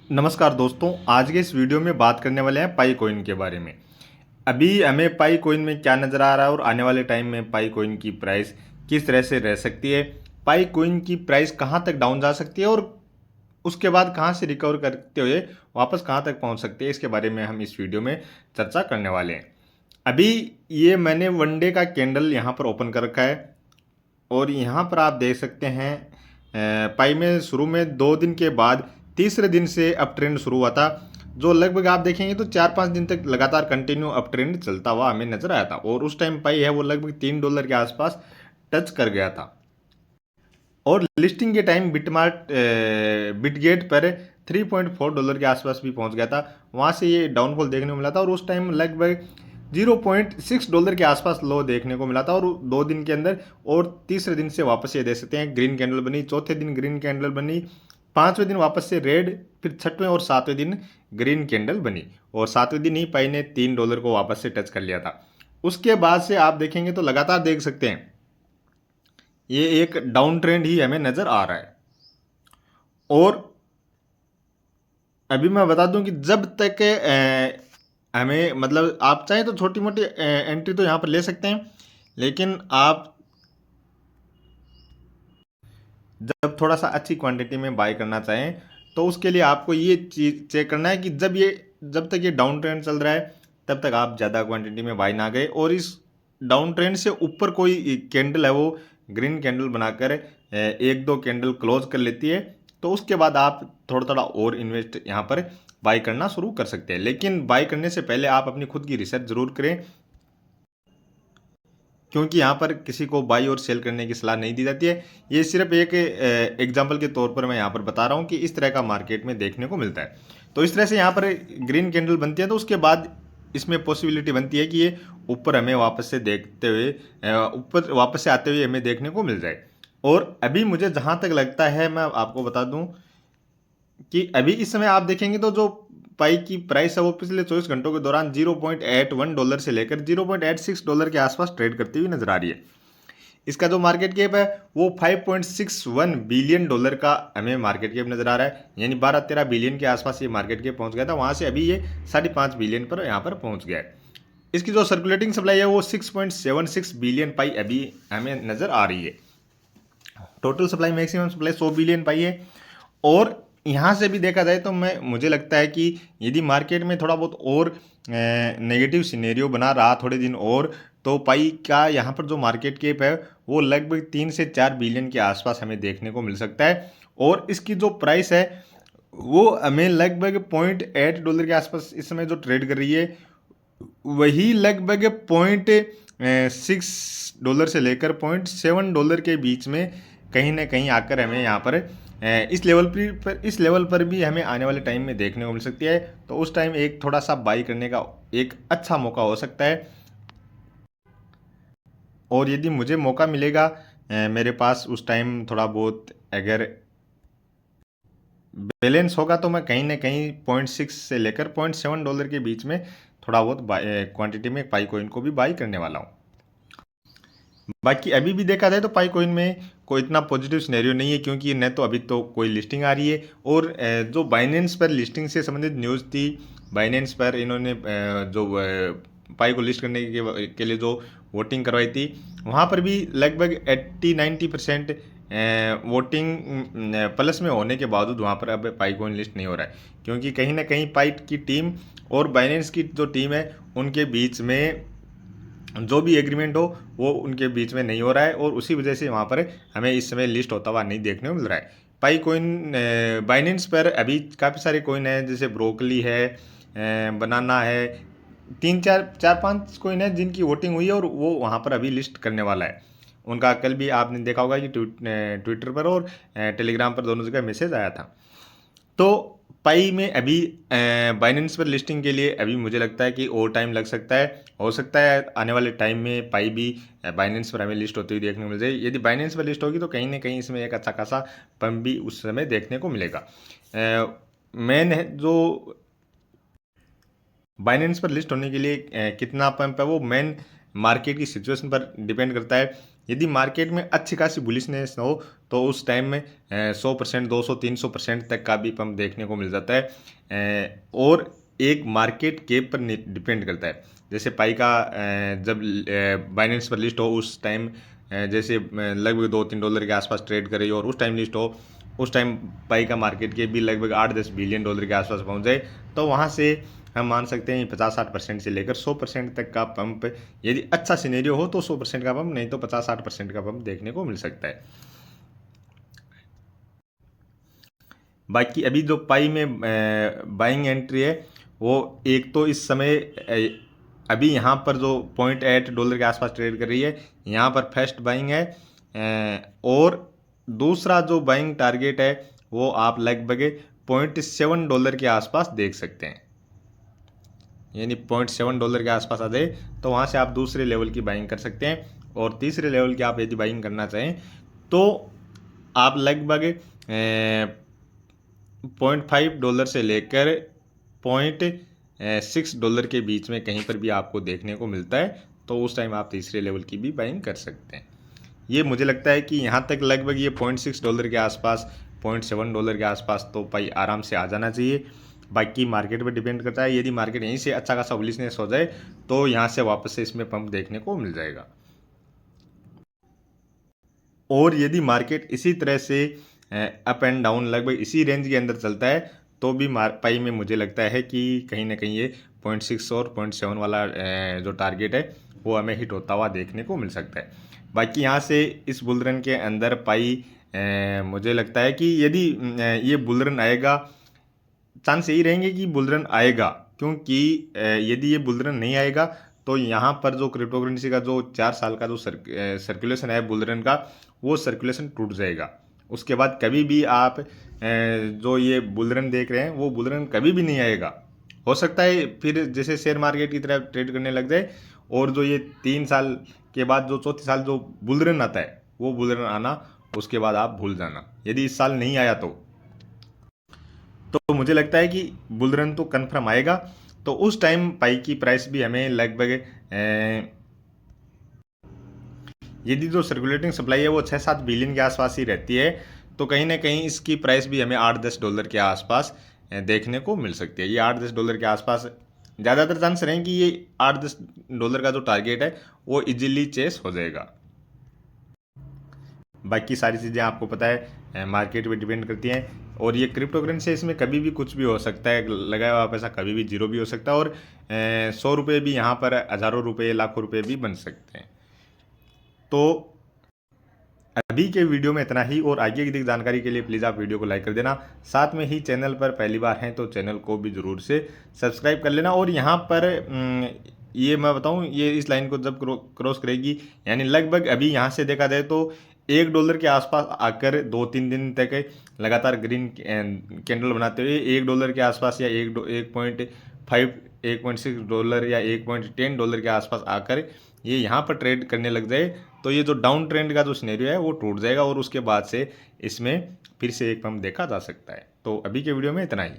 नमस्कार दोस्तों, आज के इस वीडियो में बात करने वाले हैं पाई कोइन के बारे में। अभी हमें पाई कोइन में क्या नज़र आ रहा है और आने वाले टाइम में पाई कोइन की प्राइस किस तरह से रह सकती है, पाई कोइन की प्राइस कहाँ तक डाउन जा सकती है और उसके बाद कहाँ से रिकवर करते हुए वापस कहाँ तक पहुँच सकती है, इसके बारे में हम इस वीडियो में चर्चा करने वाले हैं। अभी ये मैंने वन डे का कैंडल यहाँ पर ओपन कर रखा है और यहाँ पर आप देख सकते हैं पाई में शुरू में 2 दिन के बाद तीसरे दिन से अप ट्रेंड शुरू हुआ था, जो लगभग आप देखेंगे तो 4-5 दिन तक लगातार कंटिन्यू अप ट्रेंड चलता हुआ हमें नजर आया था और उस टाइम पाई है वो लगभग $3 के आसपास टच कर गया था और लिस्टिंग के टाइम बिटमार्ट बिटगेट पर $3.4 के आसपास भी पहुंच गया था। वहां से ये डाउनफॉल देखने को मिला था और उस टाइम लगभग $0.6 के आसपास लो देखने को मिला था और 2 दिन के अंदर और तीसरे दिन से वापस ये देख सकते हैं ग्रीन कैंडल बनी, चौथे दिन ग्रीन कैंडल बनी, पांचवें दिन वापस से रेड, फिर छठवें और सातवें दिन ग्रीन कैंडल बनी और सातवें दिन ही पाई ने $3 को वापस से टच कर लिया था। उसके बाद से आप देखेंगे तो लगातार देख सकते हैं ये एक डाउन ट्रेंड ही हमें नजर आ रहा है। और अभी मैं बता दूं कि जब तक हमें मतलब आप चाहें तो छोटी मोटी एंट्री तो यहाँ पर ले सकते हैं, लेकिन आप जब थोड़ा सा अच्छी क्वांटिटी में बाय करना चाहें तो उसके लिए आपको ये चीज़ चेक करना है कि जब तक ये डाउन ट्रेंड चल रहा है तब तक आप ज़्यादा क्वांटिटी में बाय ना गए और इस डाउन ट्रेंड से ऊपर कोई कैंडल है वो ग्रीन कैंडल बनाकर एक दो कैंडल क्लोज कर लेती है तो उसके बाद आप थोड़ा थोड़ा और इन्वेस्ट यहाँ पर बाय करना शुरू कर सकते हैं। लेकिन बाय करने से पहले आप अपनी खुद की रिसर्च ज़रूर करें, क्योंकि यहाँ पर किसी को बाई और सेल करने की सलाह नहीं दी जाती है। ये सिर्फ एक एग्जाम्पल के तौर पर मैं यहाँ पर बता रहा हूँ कि इस तरह का मार्केट में देखने को मिलता है। तो इस तरह से यहाँ पर ग्रीन कैंडल बनती है तो उसके बाद इसमें पॉसिबिलिटी बनती है कि ये ऊपर हमें वापस से देखते हुए ऊपर वापस से आते हुए हमें देखने को मिल जाए। और अभी मुझे जहाँ तक लगता है मैं आपको बता दूँ कि अभी इस समय आप देखेंगे तो जो पाई की प्राइस है वो पिछले 24 घंटों के दौरान $0.81 से लेकर $0.86 के आसपास ट्रेड करती हुई नजर आ रही है। इसका जो मार्केट कैप है वो $5.61 बिलियन का हमें मार्केट कैप नजर आ रहा है, यानी 12-13 बिलियन के आसपास ये मार्केट कैप पहुंच गया था। वहां से अभी ये 5.5 बिलियन पर यहाँ पर पहुंच गया है। इसकी जो सर्कुलेटिंग सप्लाई है वो 6.76 बिलियन पाई अभी हमें नजर आ रही है। Total supply maximum supply 100 billion Pi है। और यहाँ से भी देखा जाए तो मुझे लगता है कि यदि मार्केट में थोड़ा बहुत और नेगेटिव सिनेरियो बना रहा थोड़े दिन और, तो पाई का यहाँ पर जो मार्केट कैप है वो लगभग 3 से 4 बिलियन के आसपास हमें देखने को मिल सकता है। और इसकी जो प्राइस है वो हमें लगभग $0.8 के आसपास इस समय जो ट्रेड कर रही है वही लगभग $0.6 से लेकर $0.7 के बीच में कहीं ना कहीं आकर हमें यहाँ पर इस लेवल पर भी हमें आने वाले टाइम में देखने को मिल सकती है। तो उस टाइम एक थोड़ा सा बाई करने का एक अच्छा मौका हो सकता है। और यदि मुझे मौका मिलेगा मेरे पास उस टाइम थोड़ा बहुत अगर बैलेंस होगा तो मैं कहीं ना कहीं 0.6 से लेकर $0.7 के बीच में थोड़ा बहुत क्वांटिटी में पाई कोइन को भी बाई करने वाला हूँ। बाकी अभी भी देखा जाए तो पाई कोइन में कोई इतना पॉजिटिव सिनेरियो नहीं है, क्योंकि न तो अभी तो कोई लिस्टिंग आ रही है और जो बाइनेंस पर लिस्टिंग से संबंधित न्यूज़ थी, बाइनेंस पर इन्होंने जो पाई को लिस्ट करने के लिए जो वोटिंग करवाई थी वहाँ पर भी लगभग 80-90% वोटिंग प्लस में होने के बावजूद वहाँ पर अब पाई कोइन लिस्ट नहीं हो रहा है, क्योंकि कहीं ना कहीं पाई की टीम और बाइनेंस की जो टीम है उनके बीच में जो भी एग्रीमेंट हो वो उनके बीच में नहीं हो रहा है और उसी वजह से वहाँ पर हमें इस समय लिस्ट होता हुआ नहीं देखने को मिल रहा है। पाई कोइन बाइनेंस पर अभी काफ़ी सारे कोइन है, जैसे ब्रोकली है, बनाना है, 3-4-5 कोइन है जिनकी वोटिंग हुई है और वो वहाँ पर अभी लिस्ट करने वाला है। उनका कल भी आपने देखा होगा कि ट्विटर पर और टेलीग्राम पर दोनों जगह मैसेज आया था। तो पाई में अभी बाइनेंस पर लिस्टिंग के लिए अभी मुझे लगता है कि और टाइम लग सकता है। हो सकता है आने वाले टाइम में पाई भी बाइनेंस पर हमें लिस्ट होती हुई देखने को मिल जाए। यदि बाइनेंस पर लिस्ट होगी तो कहीं ना कहीं इसमें एक अच्छा खासा पंप भी उस समय देखने को मिलेगा। मेन है जो बाइनेंस पर लिस्ट होने के लिए कितना पंप है वो मेन मार्केट की सिचुएशन पर डिपेंड करता है। यदि मार्केट में अच्छी खासी बुलिशनेस हो तो उस टाइम में 100%, 200, 300% तक का भी पंप देखने को मिल जाता है। और एक मार्केट कैप पर डिपेंड करता है। जैसे पाई का जब बाइनेंस पर लिस्ट हो उस टाइम जैसे लगभग $2-3 के आसपास ट्रेड करे और उस टाइम लिस्ट हो, उस टाइम पाई का मार्केट कैप भी लगभग $8-10 बिलियन के आसपास पहुंच जाए, तो वहाँ से हम मान सकते हैं 50-60% से लेकर 100% तक का पंप, यदि अच्छा सिनेरियो हो तो 100% का पंप, नहीं तो 50-60% का पंप देखने को मिल सकता है। बाकी अभी जो पाई में बाइंग एंट्री है वो एक तो इस समय अभी यहाँ पर जो $0.8 के आसपास ट्रेड कर रही है, यहाँ पर फर्स्ट बाइंग है। और दूसरा जो बाइंग टारगेट है वो आप लगभग $0.7 के आसपास देख सकते हैं। यानी $0.7 के आसपास आ जाए तो वहाँ से आप दूसरे लेवल की बाइंग कर सकते हैं। और तीसरे लेवल की आप यदि बाइंग करना चाहें तो आप लगभग $0.5 से लेकर $0.6 के बीच में कहीं पर भी आपको देखने को मिलता है, तो उस टाइम आप तीसरे लेवल की भी बाइंग कर सकते हैं। ये मुझे लगता है कि यहाँ तक लगभग ये $0.6 के आसपास, $0.7 के आसपास तो पाई आराम से आ जाना चाहिए। बाकी मार्केट पर डिपेंड करता है, यदि मार्केट यहीं से अच्छा खासा बुलिशनेस हो जाए तो यहाँ से वापस से इसमें पंप देखने को मिल जाएगा। और यदि मार्केट इसी तरह से अप एंड डाउन लगभग इसी रेंज के अंदर चलता है तो भी पाई में मुझे लगता है कि कहीं ना कहीं ये 0.6 और 0.7 वाला जो टारगेट है वो हमें हिट होता हुआ देखने को मिल सकता है। बाकी यहाँ से इस बुल रन के अंदर पाई मुझे लगता है कि यदि ये बुल रन आएगा, चांस यही रहेंगे कि बुल रन आएगा, क्योंकि यदि ये बुल रन नहीं आएगा तो यहाँ पर जो क्रिप्टो करेंसी का जो 4 साल का जो सर्कुलेशन है बुल रन का, वो सर्कुलेशन टूट जाएगा। उसके बाद कभी भी आप जो ये बुल रन देख रहे हैं वो बुल रन कभी भी नहीं आएगा। हो सकता है फिर जैसे शेयर मार्केट की तरह ट्रेड करने लग जाए और जो ये 3 साल के बाद जो चौथे साल जो बुल रन आता है वो बुल रन आना उसके बाद आप भूल जाना, यदि इस साल नहीं आया तो मुझे लगता है कि बुल रन तो कन्फर्म आएगा। तो उस टाइम पाई की प्राइस भी हमें लगभग यदि जो सर्कुलेटिंग सप्लाई है वो 6-7 बिलियन के आसपास ही रहती है, तो कहीं ना कहीं इसकी प्राइस भी हमें $8-10 के आसपास देखने को मिल सकती है। ये $8-10 के आसपास ज़्यादातर चांस रहें कि ये $8-10 का जो टारगेट है वो इजीली चेस हो जाएगा। बाकी सारी चीज़ें आपको पता है मार्केट पे डिपेंड करती हैं, और ये क्रिप्टो करेंसी इसमें कभी भी कुछ भी हो सकता है, लगाया हुआ पैसा कभी भी जीरो भी हो सकता है, और 100 रुपये भी यहाँ पर हज़ारों रुपये, लाखों रुपये भी बन सकते हैं। तो अभी के वीडियो में इतना ही, और आगे की जानकारी के लिए प्लीज़ आप वीडियो को लाइक कर देना। साथ में ही चैनल पर पहली बार हैं तो चैनल को भी ज़रूर से सब्सक्राइब कर लेना। और यहाँ पर ये मैं बताऊँ, ये इस लाइन को जब क्रॉस करेगी, यानी लगभग अभी यहाँ से देखा जाए तो $1 के आसपास आकर 2-3 दिन तक लगातार ग्रीन कैंडल बनाते हुए $1 के आसपास या 1.5, $1.6 या $1.10 के आसपास आकर ये यहाँ पर ट्रेड करने लग जाए तो ये जो डाउन ट्रेंड का जो सिनेरियो है वो टूट जाएगा, और उसके बाद से इसमें फिर से एक पंप देखा जा सकता है। तो अभी के वीडियो में इतना ही।